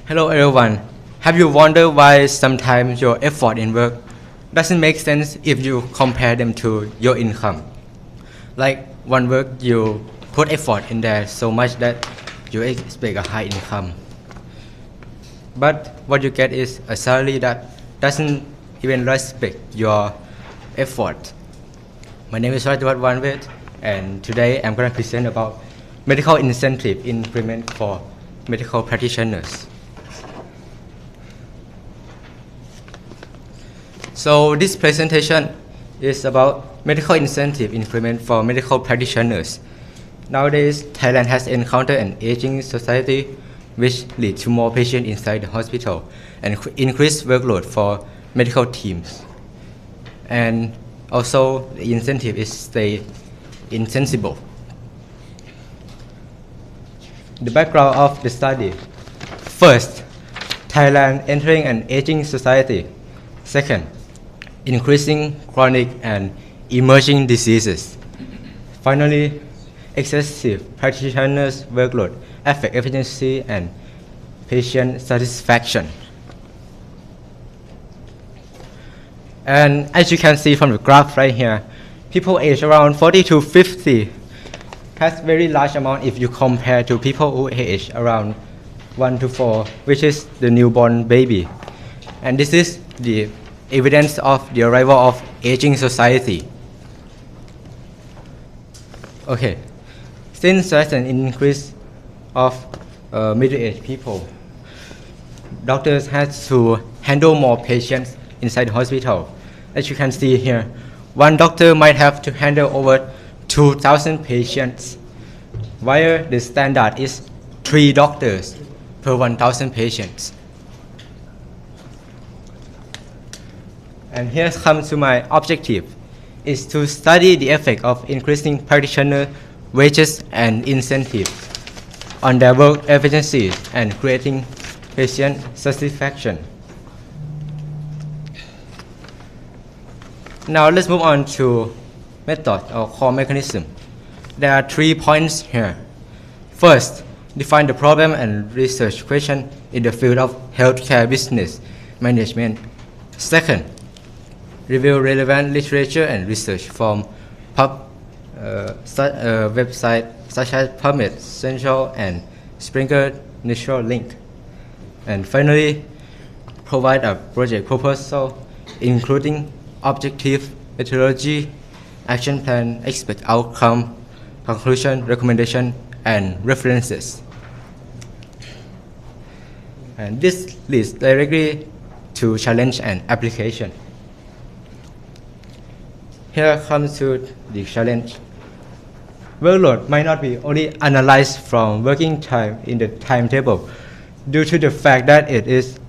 Hello everyone. Have you wondered why sometimes your effort in work doesn't make sense if you compare them to your income? Like one work you put effort in there so much that you expect a high income. But what you get is a salary that doesn't even respect your effort. My name is RATIWAT and today I'm going to present about medical incentive increment for medical practitioners. So this presentation is about medical incentive increment for medical practitioners. Nowadays, Thailand has encountered an aging society which leads to more patients inside the hospital and increased workload for medical teams. And also, the incentive is stay insensible. The background of the study. First, Thailand entering an aging society. Second, increasing chronic and emerging diseases. Finally, excessive practitioners' workload affect efficiency and patient satisfaction. And as you can see from the graph right here, people aged around 40 to 50 has very large amount if you compare to people who age around 1 to 4, which is the newborn baby. And this is the evidence of the arrival of aging society. Okay, since there's an increase of middle-aged people, doctors had to handle more patients inside the hospital. As you can see here, one doctor might have to handle over 2,000 patients, while the standard is 3 doctors per 1,000 patients. And here comes to my objective, is to study the effect of increasing practitioner wages and incentives on their work efficiency and creating patient satisfaction. Now let's move on to method or core mechanism. There are 3 points here. First, define the problem and research question in the field of healthcare business management. Second, review relevant literature and research from websites such as PubMed, Central, and Springer Natural Link. And finally, provide a project proposal including objective, methodology, action plan, expect outcome, conclusion, recommendation, and references. And this leads directly to challenge and application. Here comes to the challenge. Workload might not be only analyzed from working time in the timetable due to the fact that it is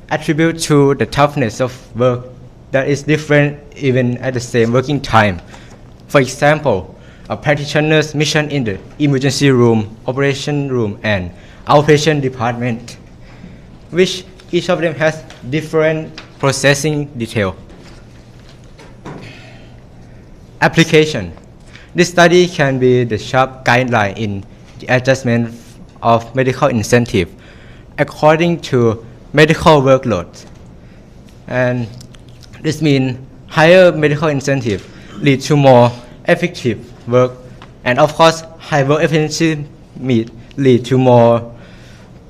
attributed to the toughness of work that is different even at the same working time. For example, a practitioner's mission in the emergency room, operation room, and outpatient department, which each of them has different processing detail. Application. This study can be the sharp guideline in the adjustment of medical incentive according to medical workload. And this means higher medical incentive lead to more effective work, and of course, high work efficiency lead to more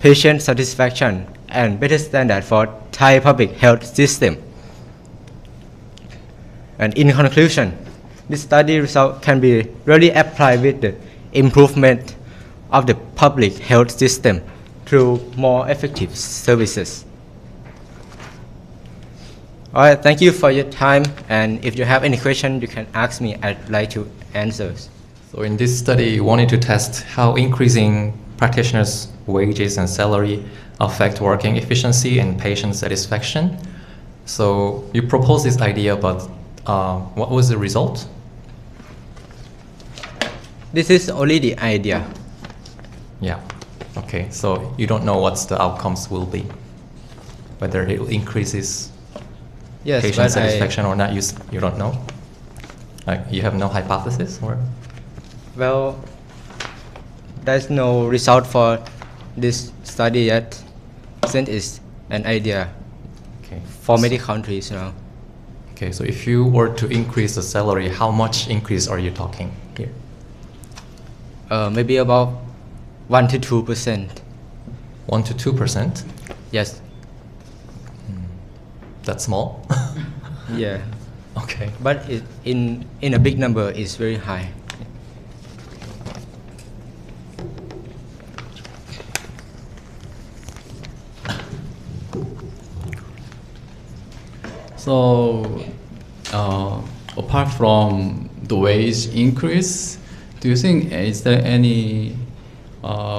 patient satisfaction and better standard for Thai public health system. And in conclusion, this study result can be really applied with the improvement of the public health system through more effective services. All right, thank you for your time, and if you have any question, you can ask me. I'd like to answer. So in this study, you wanted to test how increasing practitioners' wages and salary affect working efficiency and patient satisfaction. So you proposed this idea, but what was the result? This is only the idea. Yeah. Okay. So you don't know what the outcomes will be, whether it increases patient satisfaction or not. You don't know. Like you have no hypothesis, or? Well, there's no result for this study yet. 10% is an idea Okay. for many countries now. Okay, so if you were to increase the salary, how much increase are you talking here? Maybe about 1 to 2%. 1 to 2%? Yes. That's small. Yeah. Okay. But in a big number, it's very high. So, apart from the wage increase, do you think is there any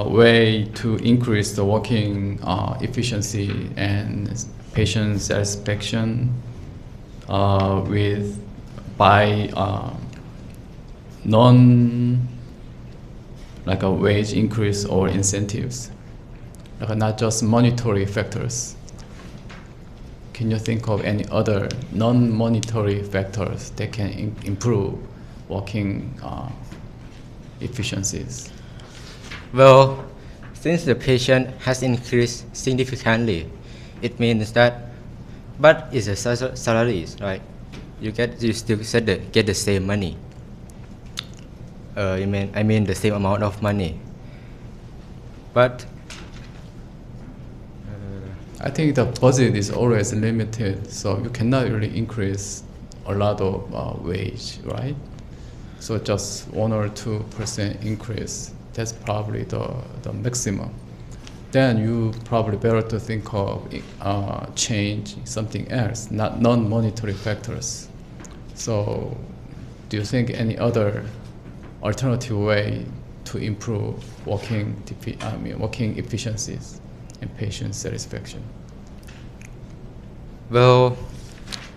way to increase the working efficiency and patient satisfaction by non like a wage increase or incentives, like not just monetary factors? Can you think of any other non-monetary factors that can improve working efficiencies? Well, since the patient has increased significantly, it means that, but it's a salaries, right? You still get the same money. I mean the same amount of money. But I think the budget is always limited, so you cannot really increase a lot of wage, right? So just 1 or 2% increase, that's probably the maximum. Then you probably better to think of change something else, not non-monetary factors. So do you think any other alternative way to improve working efficiencies and patient satisfaction? well,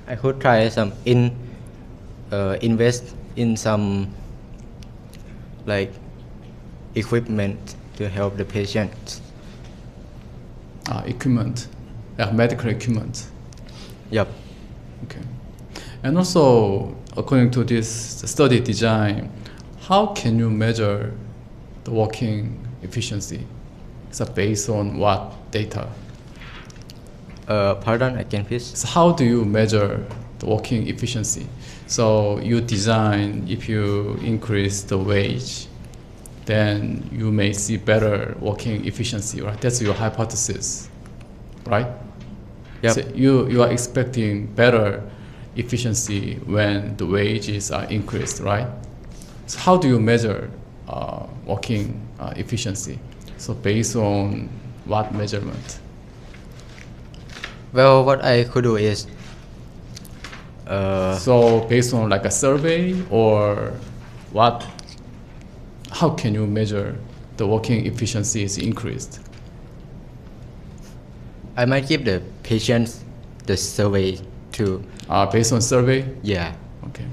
I could try some invest in some like equipment to help the patient. Equipment, medical equipment. Yep. Okay. And also, according to this study design, how can you measure the working efficiency? So based on what data? Pardon, again, please. So how do you measure the working efficiency? So you design, if you increase the wage, then you may see better working efficiency, right? That's your hypothesis, right? Yep. So you are expecting better efficiency when the wages are increased, right? So how do you measure working efficiency? So based on what measurement? Well, what I could do is So based on like a survey or what? How can you measure the working efficiency is increased? I might give the patients the survey to, Based on survey? yeah. Okay.